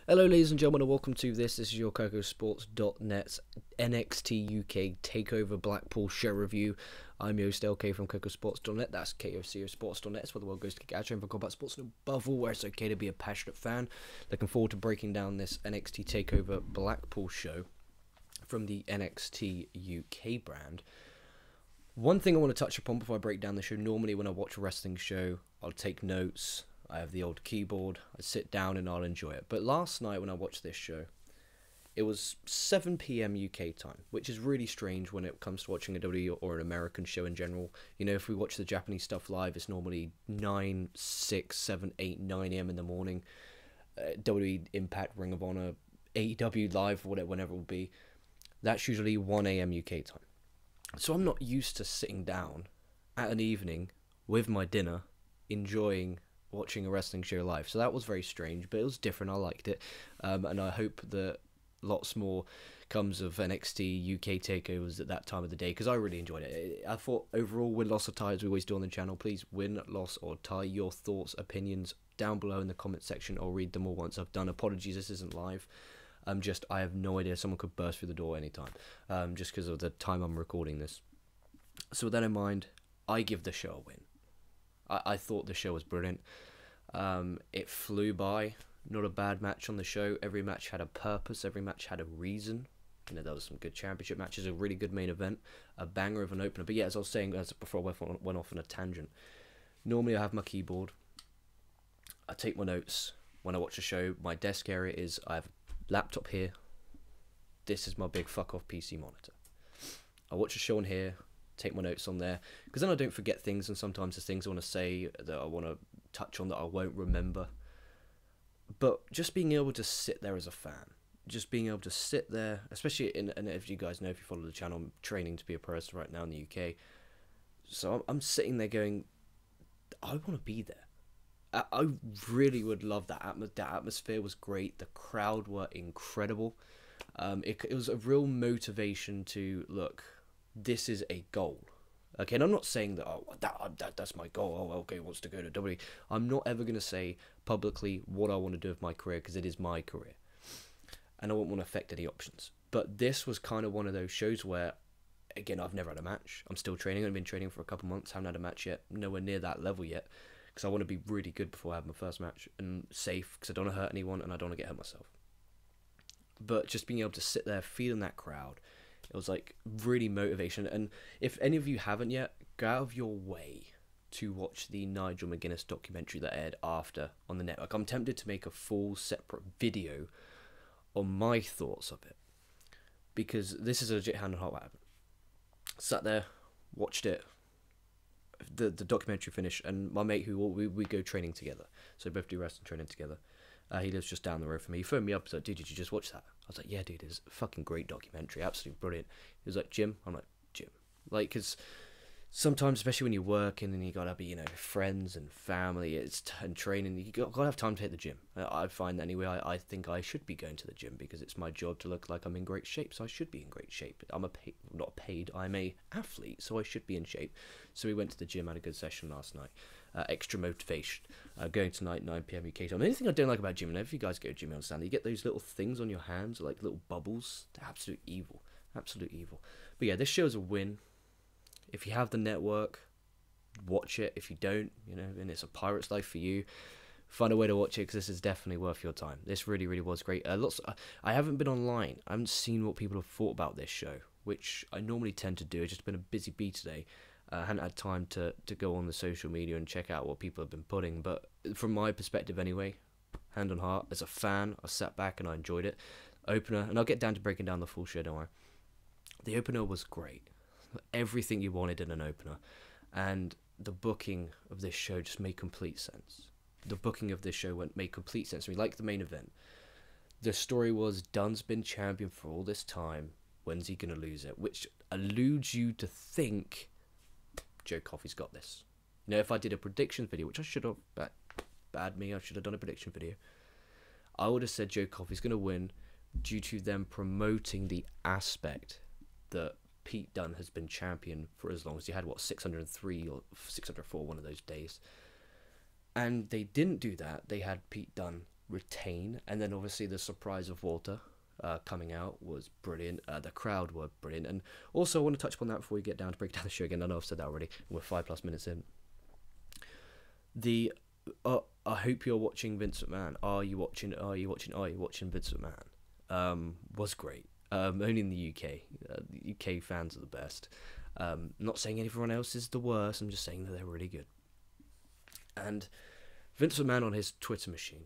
Hello ladies and gentlemen and welcome to this. This is your KocoSports.net's NXT UK Takeover Blackpool show review. I'm your host LK from KocoSports.net, that's KocoSports.net, it's where the world goes to get out for combat sports and above all where it's okay to be a passionate fan. Looking forward to breaking down this NXT Takeover Blackpool show from the NXT UK brand. One thing I want to touch upon before I break down the show, normally when I watch a wrestling show, I'll take notes. I have the old keyboard, I sit down and I'll enjoy it. But last night when I watched this show, it was 7 PM UK time, which is really strange when it comes to watching a WWE or an American show in general. You know, if we watch the Japanese stuff live, it's normally 9, 6, 7, 8, 9 AM in the morning. WWE Impact, Ring of Honor, AEW live, whatever, whenever it will be. That's usually 1 AM UK time. So I'm not used to sitting down at an evening with my dinner, enjoying watching a wrestling show live. So that was very strange, but it was different. I liked it, and I hope that lots more comes of NXT UK takeovers at that time of the day, because I really enjoyed it. I thought overall, win, loss or tie, as we always do on the channel, please win, loss or tie your thoughts, opinions down below in the comment section. I'll read them all once I've done. Apologies, this isn't live. I have no idea, someone could burst through the door anytime, just because of the time I'm recording this. So with that in mind, I give the show a win. I thought the show was brilliant. It flew by. Not a bad match on the show. Every match had a purpose. Every match had a reason. You know, there was some good championship matches, a really good main event, a banger of an opener. But yeah, as I was saying before I went off on a tangent, normally I have my keyboard. I take my notes when I watch a show. My desk area is, I have a laptop here. This is my big fuck off PC monitor. I watch a show on here. Take my notes on there, because then I don't forget things, and sometimes there's things I want to say that I want to touch on that I won't remember. But just being able to sit there as a fan, just being able to sit there, especially and if you guys know, if you follow the channel, I'm training to be a pro wrestler right now in the UK, so I'm sitting there going, I want to be there. I really would love that. That atmosphere was great. The crowd were incredible. It was a real motivation to look. This is a goal. Okay, and I'm not saying that, that's my goal, okay, wants to go to WWE. I'm not ever going to say publicly what I want to do with my career, because it is my career. And I won't want to affect any options. But this was kind of one of those shows where, again, I've never had a match. I'm still training. I've been training for a couple months. Haven't had a match yet. Nowhere near that level yet. Because I want to be really good before I have my first match. And safe, because I don't want to hurt anyone and I don't want to get hurt myself. But just being able to sit there, feeling that crowd, it was like really motivation. And if any of you haven't yet, go out of your way to watch the Nigel McGuinness documentary that aired after on the network. I'm tempted to make a full separate video on my thoughts of it, because this is a legit hand on heart what happened. Sat there, watched it, the documentary finished, and my mate who we go training together, so we both do wrestling training together. He lives just down the road from me. He phoned me up and said, dude, did you just watch that? I was like, yeah, dude, it's a fucking great documentary. Absolutely brilliant. He was like, Jim? I'm like, Jim. Like, because sometimes, especially when you're working and you got to be, you know, friends and family and training, you got to have time to hit the gym. I find that anyway. I think I should be going to the gym because it's my job to look like I'm in great shape, so I should be in great shape. I'm I'm a athlete, so I should be in shape. So we went to the gym, had a good session last night. Extra motivation. Going tonight, 9 PM UK time. The only thing I don't like about gym, and if you guys go to gym, you understand, you get those little things on your hands, like little bubbles. They're absolute evil. Absolute evil. But yeah, this show's a win. If you have the network, watch it. If you don't, you know, and it's a pirate's life for you, find a way to watch it, because this is definitely worth your time. This really, really was great. I haven't been online. I haven't seen what people have thought about this show, which I normally tend to do. It's just been a busy bee today. I hadn't had time to go on the social media and check out what people have been putting. But from my perspective anyway, hand on heart, as a fan, I sat back and I enjoyed it. Opener, and I'll get down to breaking down the full show, don't worry. The opener was great. Everything you wanted in an opener. And the booking of this show just made complete sense. The booking of this show made complete sense to me, like the main event. The story was, Dunne's been champion for all this time. When's he going to lose it? Which alludes you to think Joe Coffey's got this. You know, if I did a prediction video, which I should have, bad me, I should have done a prediction video, I would have said Joe Coffey's going to win due to them promoting the aspect that Pete Dunne has been champion for as long as he had, 603 or 604 one of those days. And they didn't do that. They had Pete Dunne retain. And then obviously the surprise of Walter coming out was brilliant. The crowd were brilliant. And also I want to touch upon that before we get down to break down the show again. I know I've said that already. We're 5+ minutes in. I hope you're watching Vince McMahon. Are you watching Vince McMahon? Was great. Only in the UK. The UK fans are the best. Not saying everyone else is the worst. I'm just saying that they're really good. And Vince McMahon on his Twitter machine.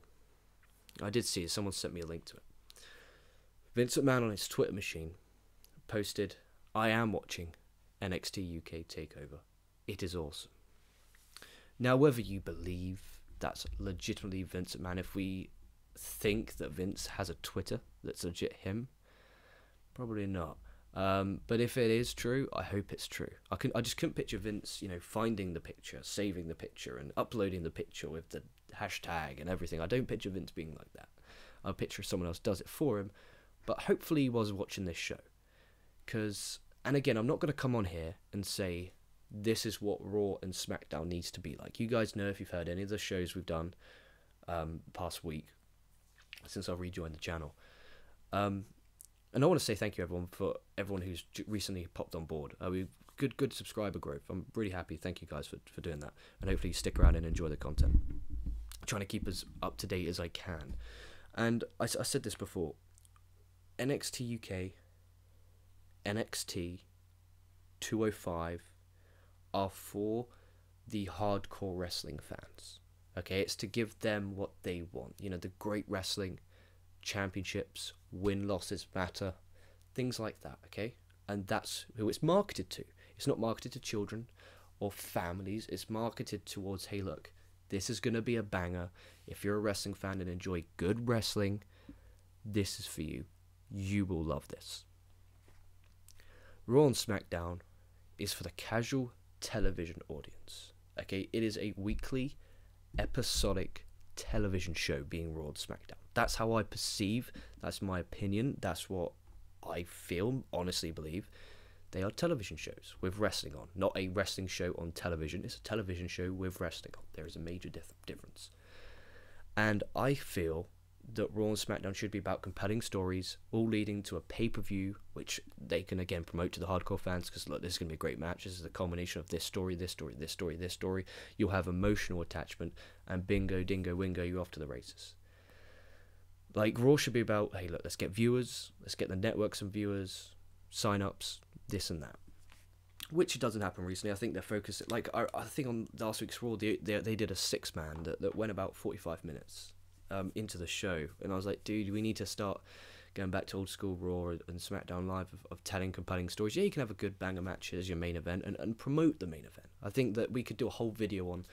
I did see it. Someone sent me a link to it. Vince McMahon on his Twitter machine posted, "I am watching NXT UK Takeover. It is awesome." Now, whether you believe that's legitimately Vince McMahon, if we think that Vince has a Twitter that's legit him, probably not. But if it is true, I hope it's true. I just couldn't picture Vince, finding the picture, saving the picture, and uploading the picture with the hashtag and everything. I don't picture Vince being like that. I picture someone else does it for him. But hopefully he was watching this show. And again, I'm not going to come on here and say this is what Raw and SmackDown needs to be like. You guys know, if you've heard any of the shows we've done past week, since I rejoined the channel. And I want to say thank you for everyone who's recently popped on board. We've good subscriber growth. I'm really happy. Thank you guys for doing that. And hopefully you stick around and enjoy the content. I'm trying to keep as up to date as I can. And I said this before. NXT UK, NXT 205 are for the hardcore wrestling fans. Okay, it's to give them what they want. The great wrestling, championships, win-losses matter, things like that, okay? And that's who it's marketed to. It's not marketed to children or families. It's marketed towards, hey, look, this is going to be a banger. If you're a wrestling fan and enjoy good wrestling, this is for you. You will love this. Raw and SmackDown is for the casual television audience. Okay, it is a weekly, episodic television show being Raw and SmackDown. That's how I perceive. That's my opinion. That's what I feel, honestly believe. They are television shows with wrestling on. Not a wrestling show on television. It's a television show with wrestling on. There is a major difference. And I feel that Raw and SmackDown should be about compelling stories, all leading to a pay-per-view, which they can again promote to the hardcore fans, because look, this is going to be a great match. This is a culmination of this story, this story, this story, this story. You'll have emotional attachment, and bingo, dingo, wingo, you're off to the races. Like, Raw should be about, hey, look, let's get viewers, let's get the network some viewers, sign-ups, this and that. Which doesn't happen recently. I think they're focused, like, I think on last week's Raw, they did a 6-man that went about 45 minutes. Into the show, and I was like, dude, we need to start going back to old school Raw and SmackDown Live of telling compelling stories. Yeah, you can have a good banger match as your main event and promote the main event. I think that we could do a whole video on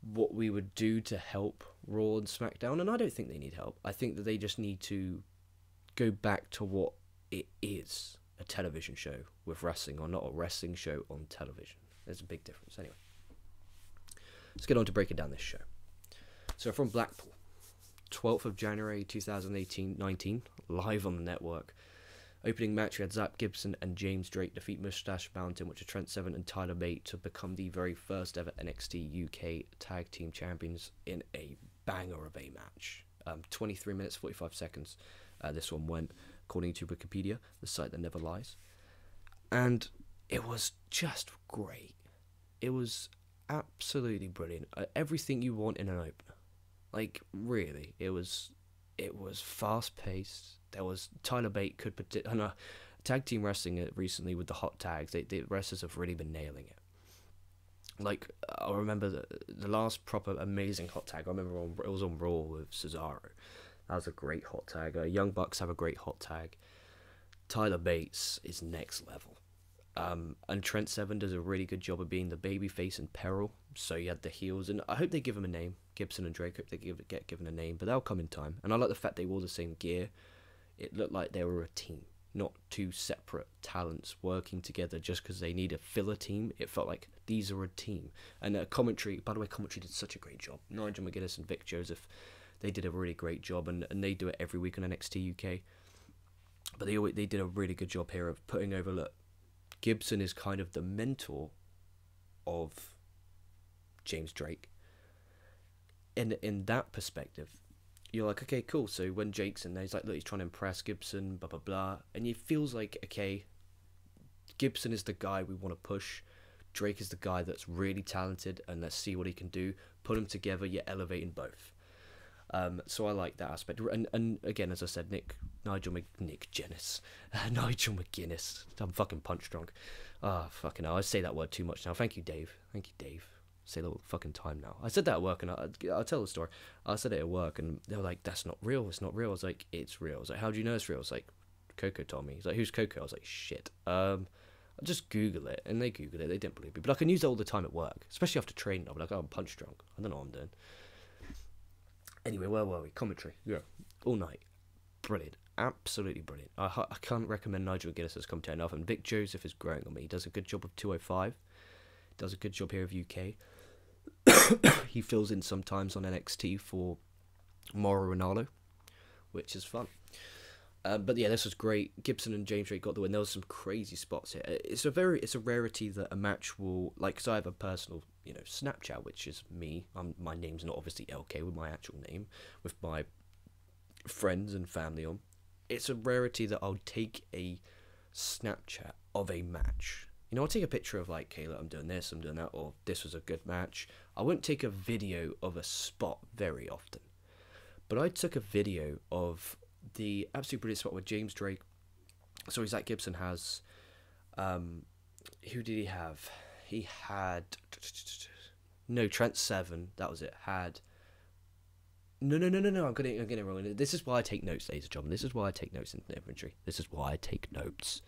what we would do to help Raw and SmackDown, and I don't think they need help. I think that they just need to go back to what it is, a television show with wrestling, or not a wrestling show on television. There's a big difference. Anyway, let's get on to breaking down this show. So from Blackpool, 12th of January 2019, live on the network. Opening match, we had Zack, Gibson and James Drake defeat Moustache, Mountain, which are Trent Seven and Tyler Bate, to become the very first ever NXT UK Tag Team Champions in a banger of a match. 23 minutes, 45 seconds. This one went, according to Wikipedia, the site that never lies. And it was just great. It was absolutely brilliant. Everything you want in an opener. Like, really, it was fast paced. There was Tyler Bate tag team wrestling recently with the hot tags. The wrestlers have really been nailing it. Like, I remember the last proper amazing hot tag. I remember it was on Raw with Cesaro. That was a great hot tag. Young Bucks have a great hot tag. Tyler Bates is next level. And Trent Seven does a really good job of being the babyface in peril. So you had the heels, and I hope they give him a name. Gibson and Drake, hope they get given a name, but they'll come in time. And I like the fact they wore the same gear. It looked like they were a team, not two separate talents working together just because they need a filler team. It felt like these are a team. And commentary, by the way, commentary did such a great job. Nigel McGuinness and Vic Joseph, they did a really great job, and they do it every week on NXT UK. But they did a really good job here of putting over, look, Gibson is kind of the mentor of James Drake. In that perspective, you're like, okay, cool. So when Jake's in there, he's like, look, he's trying to impress Gibson, blah blah blah, and it feels like, okay, Gibson is the guy we want to push. Drake is the guy that's really talented, and let's see what he can do. Put them together, you're elevating both. So I like that aspect. And again, as I said, Nigel McGuinness. I'm fucking punch drunk. Ah, fucking hell. I say that word too much now. Thank you, Dave. Say the fucking time now. I said that at work, and I'll tell the story. I said it at work, and they were like, that's not real. It's not real. I was like, it's real. I was like, how do you know it's real? I was like, Coco told me. He's like, who's Coco? I was like, shit. I'll just Google it, and they Googled it. They didn't believe me, but I can use it all the time at work, especially after training. I'll be like, oh, I'm punch drunk. I don't know what I'm doing. Anyway, where were we? Commentary. Yeah, all night. Brilliant. Absolutely brilliant. I can't recommend Nigel McGuinness as commentator enough, and Vic Joseph is growing on me. He does a good job of 205. Does a good job here of UK. He fills in sometimes on NXT for Mauro Ronaldo, which is fun. But yeah, this was great. Gibson and James Drake got the win. There was some crazy spots here. It's a rarity that a match will, like, because I have a personal, Snapchat, which is me. My name's not obviously LK with my actual name, with my friends and family on. It's a rarity that I'll take a Snapchat of a match. I'll take a picture of, like, hey, look, I'm doing this, I'm doing that, or this was a good match. I won't take a video of a spot very often. But I took a video of the absolute brilliant spot with James Drake. Sorry, Zack Gibson has... who did he have? He had... No, Trent 7. That was it. Had... No. I'm getting it wrong. This is why I take notes, ladies and gentlemen. This is why I take notes in the inventory. This is why I take notes.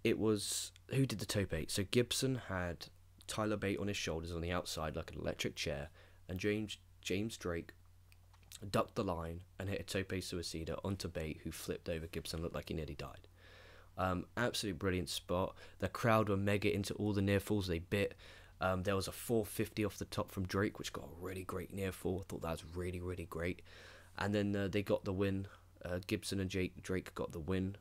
It was... Who did the toe bait? So Gibson had Tyler Bate on his shoulders on the outside like an electric chair, and James Drake ducked the line and hit a tope suicida onto Bate, who flipped over Gibson, looked like he nearly died. Absolutely brilliant spot. The crowd were mega into all the near falls they bit. There was a 450 off the top from Drake, which got a really great near fall. I thought that was really, really great. And then they got the win. Gibson and Drake got the win.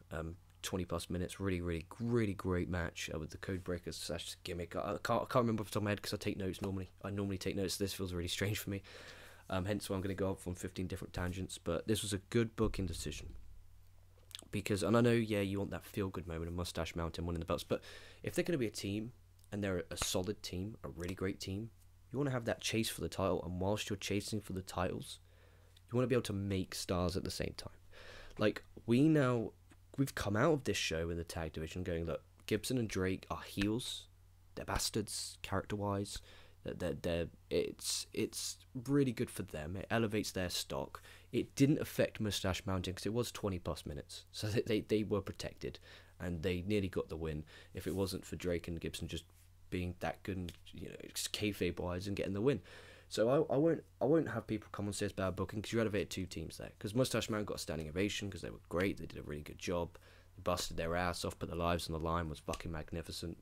20 plus minutes, really, really, really great match with the code breakers / gimmick. I can't remember off the top of my head because I take notes normally. I normally take notes. This feels really strange for me. Hence why I'm going to go off on 15 different tangents. But this was a good booking decision. Because, and I know, yeah, you want that feel-good moment of Moustache Mountain winning the belts, but if they're going to be a team, and they're a solid team, a really great team, you want to have that chase for the title, and whilst you're chasing for the titles, you want to be able to make stars at the same time. Like, we've come out of this show in the tag division going, look, Gibson and Drake are heels, they're bastards, character-wise, it's really good for them. It elevates their stock. It didn't affect Moustache Mountain because it was 20 plus minutes, so they were protected, and they nearly got the win. If it wasn't for Drake and Gibson just being that good, and kayfabe wise and getting the win, so I won't have people come and say it's bad booking because you elevated two teams there. Because Moustache Mountain got a standing ovation because they were great. They did a really good job. They busted their ass off, put their lives on the line, was fucking magnificent.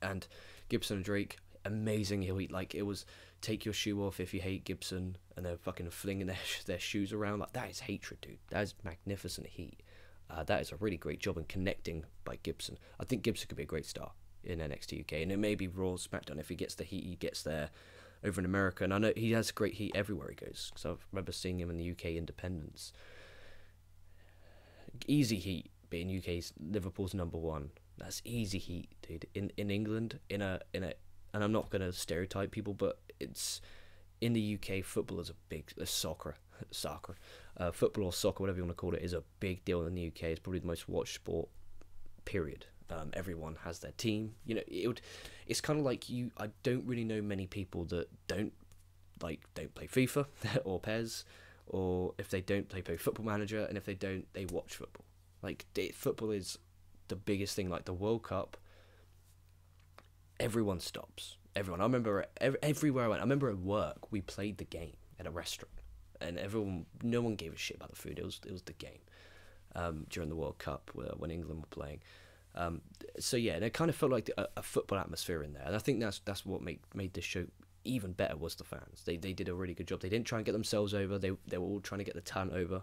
And Gibson and Drake, amazing heel heat. Like, it was take your shoe off if you hate Gibson, and they're fucking flinging their shoes around. Like, that is hatred, dude. That is magnificent heat. That is a really great job in connecting by Gibson. I think Gibson could be a great star in NXT UK, and it may be Raw, SmackDown. If he gets the heat, he gets there over in America, and I know he has great heat everywhere he goes, because I remember seeing him in the UK independents. Easy heat being UK's Liverpool's #1. That's easy heat, dude. In England, in a and I'm not gonna stereotype people, but it's in the UK, football is a big soccer, football or soccer, whatever you want to call it, is a big deal in the UK. It's probably the most watched sport. Period. Everyone has their team. It's kind of like I don't really know many people that don't play FIFA or PES, or if they don't play Football Manager, and if they don't, they watch football. Like, football is the biggest thing. Like the World Cup, everyone stops. Everyone. I remember everywhere I went. I remember at work we played the game at a restaurant, and no one gave a shit about the food. It was the game during the World Cup when England were playing. So yeah, and it kind of felt like a football atmosphere in there, and I think that's what made this show even better was the fans. They did a really good job. They didn't try and get themselves over. They were all trying to get the talent over,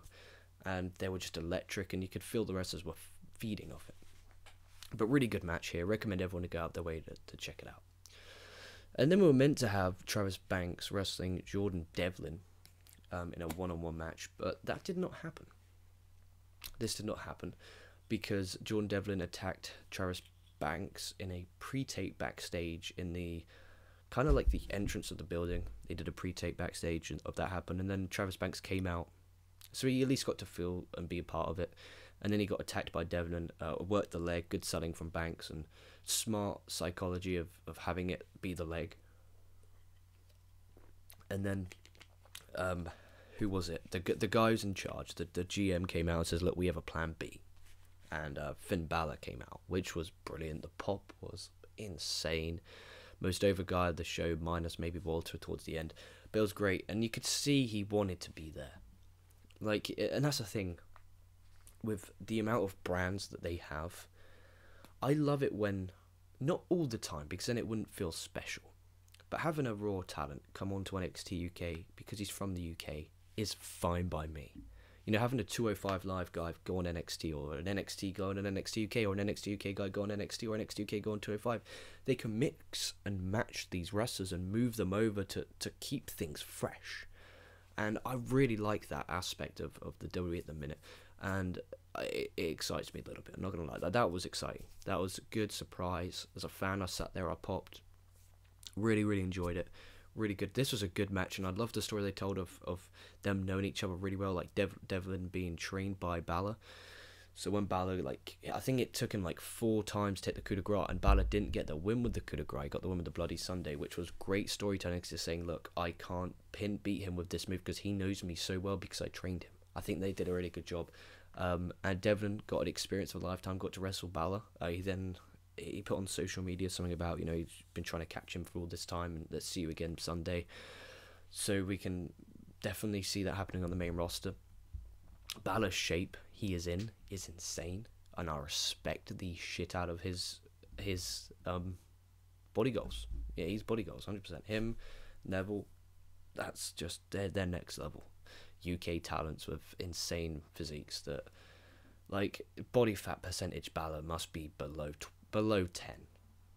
and they were just electric, and you could feel the wrestlers were feeding off it. But really good match here. Recommend everyone to go out their way to check it out. And then we were meant to have Travis Banks wrestling Jordan Devlin, in a one-on-one match, but that did not happen. This did not happen because Jordan Devlin attacked Travis Banks in a pre-tape backstage in the kind of like the entrance of the building. They did a pre-tape backstage of that happened, and then Travis Banks came out, so he at least got to feel and be a part of it. And then he got attacked by Devlin, worked the leg, good selling from Banks, and smart psychology of having it be the leg. And then, who was it? The guy who's in charge, the GM came out and says, look, we have a plan B. And Finn Balor came out, which was brilliant. The pop was insane. Most over guy of the show, minus maybe Walter towards the end. But it was great, and you could see he wanted to be there. Like, and that's the thing. With the amount of brands that they have, I love it when, not all the time, because then it wouldn't feel special, but having a Raw talent come on to NXT UK because he's from the UK is fine by me. You know, having a 205 Live guy go on NXT, or an NXT guy on an NXT UK, or an NXT UK guy go on NXT, or NXT UK go on 205, they can mix and match these wrestlers and move them over to keep things fresh. And I really like that aspect of the WWE at the minute. And it excites me a little bit. I'm not going to lie. That was exciting. That was a good surprise. As a fan, I sat there, I popped. Really, really enjoyed it. Really good. This was a good match, and I love the story they told of them knowing each other really well, like Devlin being trained by Balor. So when Balor, I think it took him 4 times to hit the coup de grace, and Balor didn't get the win with the coup de grace. He got the win with the Bloody Sunday, which was great storytelling, because saying, look, I can't beat him with this move because he knows me so well because I trained him. I think they did a really good job. And Devlin got an experience of a lifetime, got to wrestle Balor. He put on social media something about, he's been trying to catch him for all this time, and let's see you again Sunday. So we can definitely see that happening on the main roster. Balor's shape he is in is insane, and I respect the shit out of his body goals. Yeah, he's body goals, 100%. Him, Neville, that's just their next level. UK talents with insane physiques that, body fat percentage, Balor must be below 10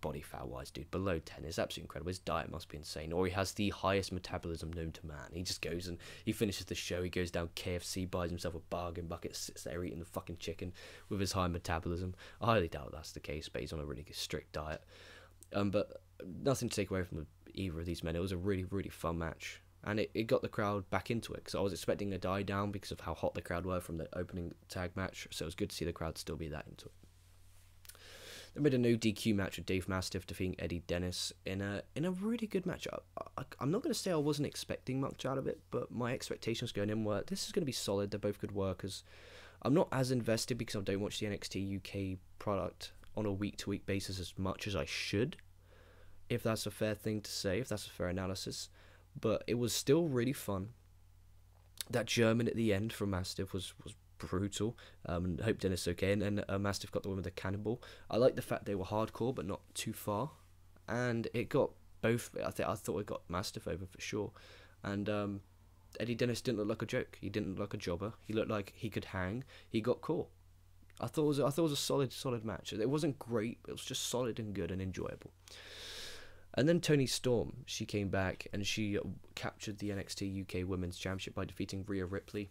body fat wise, dude. Below 10 is absolutely incredible. His diet must be insane, or he has the highest metabolism known to man. He just goes and he finishes the show, he goes down KFC, buys himself a bargain bucket, sits there eating the fucking chicken with his high metabolism. I highly doubt that's the case, but he's on a really strict diet. But nothing to take away from either of these men. It was a really, really fun match. And it got the crowd back into it, because I was expecting a die down because of how hot the crowd were from the opening tag match. So it was good to see the crowd still be that into it. They made a no DQ match with Dave Mastiff defeating Eddie Dennis in a really good match. I'm not going to say I wasn't expecting much out of it, but my expectations going in were, this is going to be solid. They're both good workers. I'm not as invested because I don't watch the NXT UK product on a week-to-week basis as much as I should, if that's a fair thing to say, if that's a fair analysis. But it was still really fun. That German at the end from Mastiff was brutal. And I hope Dennis is okay. And Mastiff got the win with the cannonball. I like the fact they were hardcore, but not too far. And it got both. I thought it got Mastiff over for sure. And Eddie Dennis didn't look like a joke. He didn't look like a jobber. He looked like he could hang. He got caught. I thought it was a solid match. It wasn't great, but it was just solid and good and enjoyable. And then Toni Storm, she came back and she captured the NXT UK Women's Championship by defeating Rhea Ripley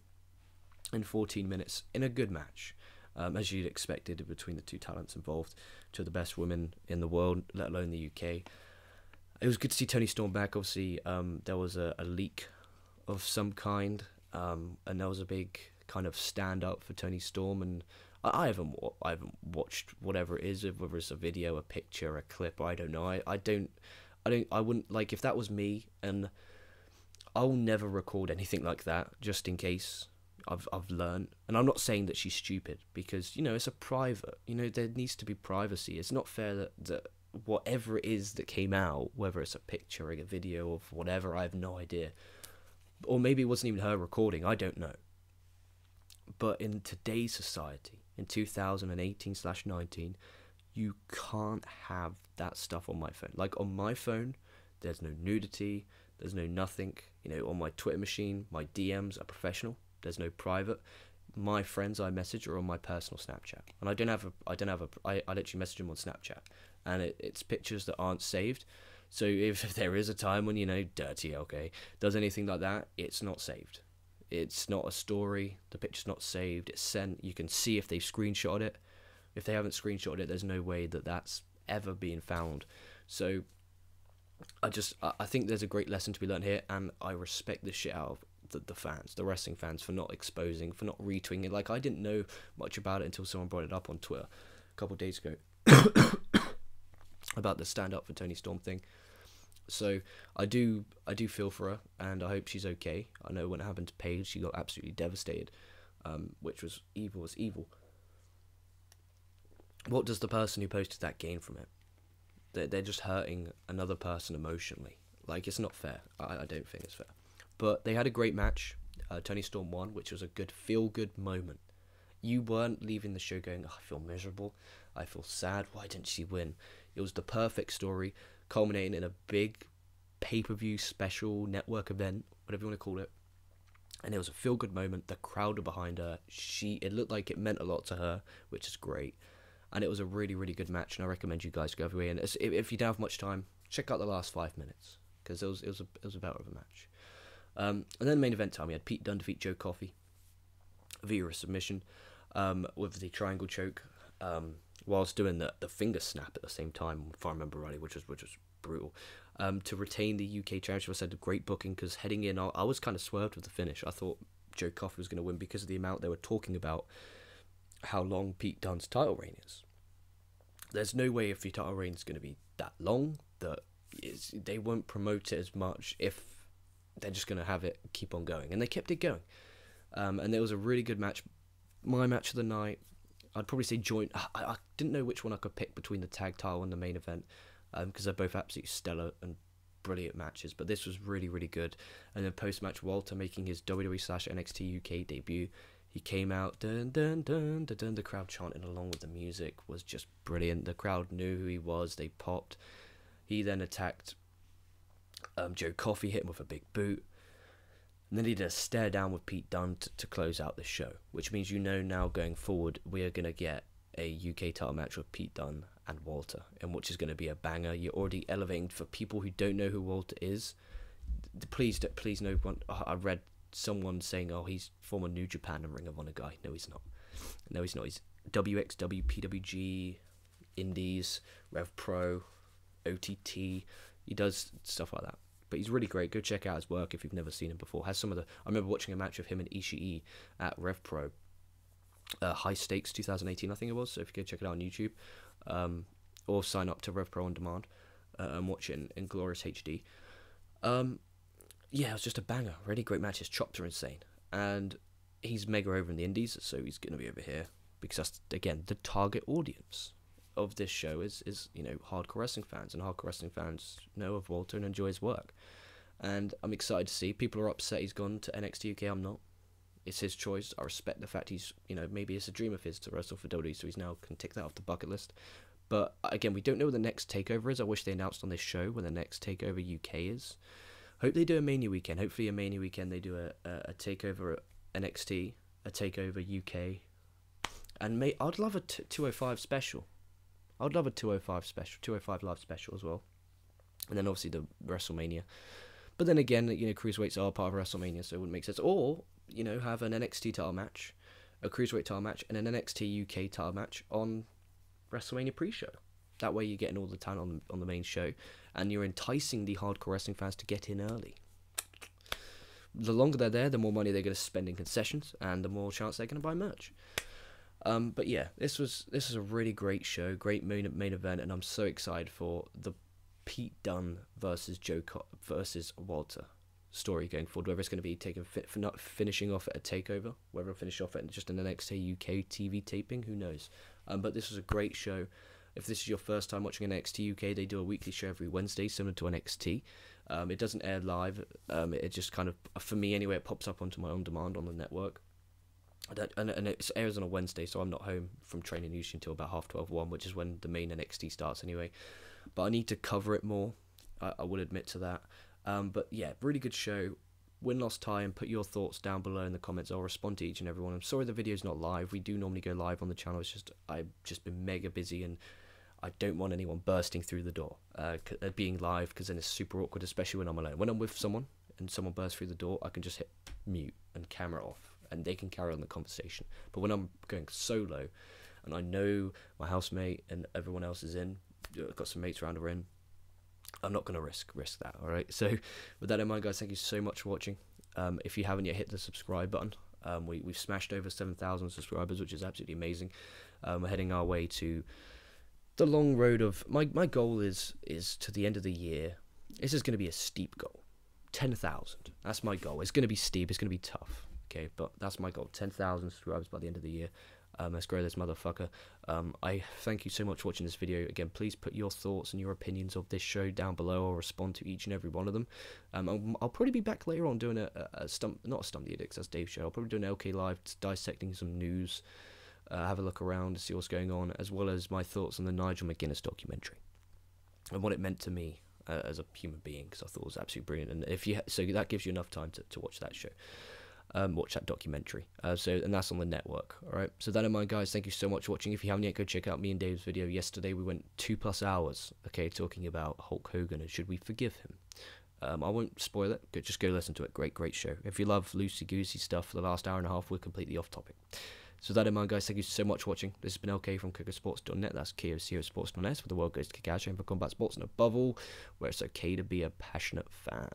in 14 minutes in a good match, as you'd expected between the two talents involved, two of the best women in the world, let alone the UK. It was good to see Toni Storm back. Obviously, there was a leak of some kind, and there was a big kind of stand up for Toni Storm, and I haven't watched whatever it is, whether it's a video, a picture, a clip. I don't know. I wouldn't, like, if that was me, and I'll never record anything like that just in case. I've learned, and I'm not saying that she's stupid, because it's a private. There needs to be privacy. It's not fair that whatever it is that came out, whether it's a picture or a video of whatever, I have no idea. Or maybe it wasn't even her recording. I don't know. But in today's society, in 2018/19, you can't have that stuff on my phone. Like, on my phone, there's no nudity, there's no nothing. On my Twitter machine, my DMs are professional. There's no private. My friends I message are on my personal Snapchat, and I literally message them on Snapchat, and it's pictures that aren't saved. So if there is a time when dirty, okay, does anything like that, it's not saved. It's not a story. The picture's not saved. It's sent. You can see if they've screenshotted it. If they haven't screenshotted it, there's no way that that's ever been found. So I think there's a great lesson to be learned here, and I respect the shit out of the fans, the wrestling fans, for not exposing, for not retweeting it. Like, I didn't know much about it until someone brought it up on Twitter a couple of days ago about the stand up for Toni Storm thing. So I do feel for her, and I hope she's okay. I know when it happened to Paige, she got absolutely devastated, which was evil as evil. What does the person who posted that gain from it? They're just hurting another person emotionally. Like, it's not fair. I don't think it's fair. But they had a great match. Toni Storm won, which was a good feel-good moment. You weren't leaving the show going, oh, I feel miserable, I feel sad, why didn't she win? It was the perfect story, culminating in a big pay-per-view special network event, whatever you want to call it. And it was a feel-good moment. The crowd were behind her. It looked like it meant a lot to her, which is great. And it was a really, really good match, and I recommend you guys go over here. And if you don't have much time, check out the last 5 minutes, because it was a better of a match. And then the main event time, we had Pete Dunne defeat Joe Coffey via a submission with the triangle choke, whilst doing the finger snap at the same time, if I remember rightly, which was brutal. To retain the UK Championship, I said, a great booking, because heading in, I was kind of swerved with the finish. I thought Joe Coffey was going to win because of the amount they were talking about how long Pete Dunne's title reign is. There's no way if your title reign is going to be that long that they won't promote it as much if they're just going to have it keep on going. And they kept it going. And there was a really good match. My match of the night, I'd probably say joint. I didn't know which one I could pick between the tag title and the main event, because they're both absolutely stellar and brilliant matches. But this was really, really good. And then post-match, Walter making his WWE/NXT UK debut. He came out, dun, dun, dun, dun, dun, the crowd chanting along with the music was just brilliant. The crowd knew who he was, they popped. He then attacked Joe Coffey, hit him with a big boot. And then he did a stare down with Pete Dunne to close out the show, which means now going forward, we are going to get a UK title match with Pete Dunne and Walter, and which is going to be a banger. You're already elevating, for people who don't know who Walter is, please no one. I read someone saying, oh, he's former New Japan and Ring of Honor guy. No, he's not. He's WXW, PWG, Indies, Rev Pro, OTT. He does stuff like that. But he's really great. Go check out his work if you've never seen him before. I remember watching a match of him and Ishii at Rev Pro, High Stakes 2018, I think it was. So if you go check it out on YouTube, or sign up to Rev Pro on demand and watch it in glorious HD. Yeah, it was just a banger. Really great match. His chops are insane. And he's mega over in the Indies, so he's going to be over here. Because that's, again, the target audience of this show is hardcore wrestling fans. And hardcore wrestling fans know of Walter and enjoy his work. And I'm excited to see. People are upset he's gone to NXT UK. I'm not. It's his choice. I respect the fact he's, maybe it's a dream of his to wrestle for WWE, so he's now can tick that off the bucket list. But, again, we don't know when the next takeover is. I wish they announced on this show when the next takeover UK is. Hope they do a Mania weekend. Hopefully a Mania weekend they do a takeover at NXT, a takeover UK, and I'd love a 205 special. I'd love a 205 special, 205 live special as well, and then obviously the WrestleMania. But then again, cruiserweights are part of WrestleMania, so it wouldn't make sense. Or have an NXT title match, a cruiserweight title match, and an NXT UK title match on WrestleMania pre-show. That way you're getting all the talent on the main show, and you're enticing the hardcore wrestling fans to get in early. The longer they're there, the more money they're going to spend in concessions, and the more chance they're going to buy merch. But yeah, this was a really great show, great main event, and I'm so excited for the Pete Dunne versus versus Walter story going forward. Whether it's going to be finishing off at a takeover, whether it'll finish off at just an NXT UK TV taping, who knows? But this was a great show. If this is your first time watching NXT UK, they do a weekly show every Wednesday, similar to NXT. It doesn't air live. It just kind of, for me anyway, it pops up onto my own demand on the network. And it airs on a Wednesday, so I'm not home from training usually until about 1:30, which is when the main NXT starts anyway. But I need to cover it more. I will admit to that. But yeah, really good show. Win-loss tie, and put your thoughts down below in the comments. I'll respond to each and every one. I'm sorry the video's not live. We do normally go live on the channel. It's just I've just been mega busy, and I don't want anyone bursting through the door being live, because then it's super awkward, especially when I'm alone. When I'm with someone, and someone bursts through the door, I can just hit mute and camera off, and they can carry on the conversation. But when I'm going solo, and I know my housemate and everyone else is in, I've got some mates around who are in, I'm not going to risk that, alright? So with that in mind, guys, thank you so much for watching. If you haven't yet hit the subscribe button, we've smashed over 7,000 subscribers, which is absolutely amazing. We're heading our way to the long road of, my goal is to the end of the year. This is going to be a steep goal. 10,000. That's my goal. It's going to be steep. It's going to be tough. Okay, but that's my goal. 10,000 subscribers by the end of the year. Let's grow this motherfucker. I thank you so much for watching this video. Again, please put your thoughts and your opinions of this show down below. I'll respond to each and every one of them. I'll probably be back later on doing not a Stump the Addicts, that's Dave's show. I'll probably do an LK Live, dissecting some news, have a look around, see what's going on, as well as my thoughts on the Nigel McGuinness documentary and what it meant to me as a human being, because I thought it was absolutely brilliant. And so that gives you enough time to watch that show. Watch that documentary. And that's on the network. Alright, so that in mind, guys, thank you so much for watching. If you haven't yet, go check out me and Dave's video yesterday. We went 2+ hours, okay, talking about Hulk Hogan and should we forgive him. I won't spoil it, just go listen to it. Great show. If you love loosey goosey stuff for the last hour and a half, we're completely off topic. So that in mind, guys, thank you so much for watching. This has been LK from KocoSports.net. That's KocoSports.net, where the world goes to kick ass, for combat sports, and above all, where it's okay to be a passionate fan.